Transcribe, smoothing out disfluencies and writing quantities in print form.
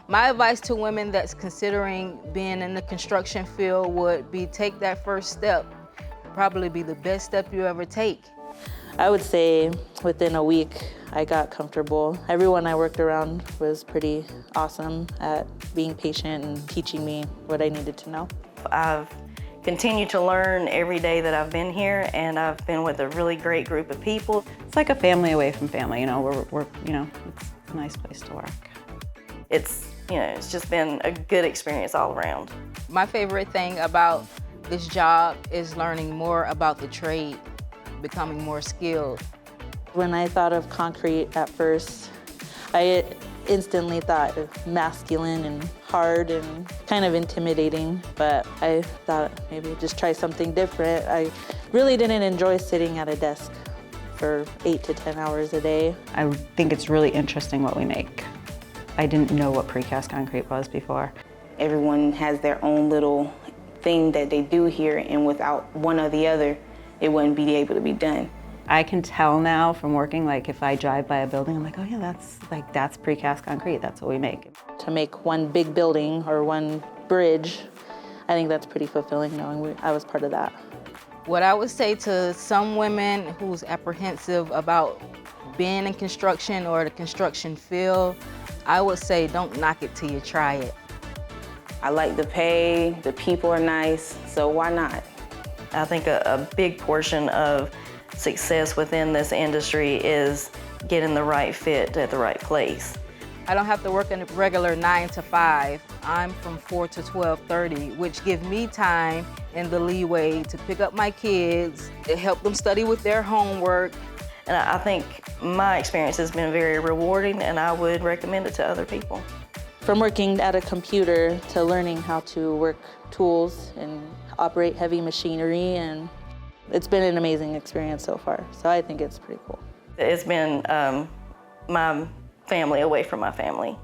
My advice to women that's considering being in the construction field would be take that first step. Probably be the best step you ever take. I would say within a week, I got comfortable. Everyone I worked around was pretty awesome at being patient and teaching me what I needed to know. I've continued to learn every day that I've been here, and I've been with a really great group of people. It's like a family away from family, you know, we're you know, it's a nice place to work. It's just been a good experience all around. My favorite thing about this job is learning more about the trade, becoming more skilled. When I thought of concrete at first, I instantly thought of masculine and hard and kind of intimidating, but I thought maybe just try something different. I really didn't enjoy sitting at a desk for 8 to 10 hours a day. I think it's really interesting what we make. I didn't know what precast concrete was before. Everyone has their own little thing that they do here, and without one or the other, it wouldn't be able to be done. I can tell now from working, like if I drive by a building, I'm like, oh yeah, that's precast concrete, that's what we make. To make one big building or one bridge, I think that's pretty fulfilling knowing I was part of that. What I would say to some women who's apprehensive about being in construction or the construction field, I would say don't knock it till you try it. I like the pay, the people are nice, so why not? I think a big portion of success within this industry is getting the right fit at the right place. I don't have to work in a regular 9 to 5. I'm from 4 to 12:30, which give me time and the leeway to pick up my kids, to help them study with their homework. And I think my experience has been very rewarding, and I would recommend it to other people. From working at a computer to learning how to work tools and operate heavy machinery, and it's been an amazing experience so far. So I think it's pretty cool. It's been my family away from my family.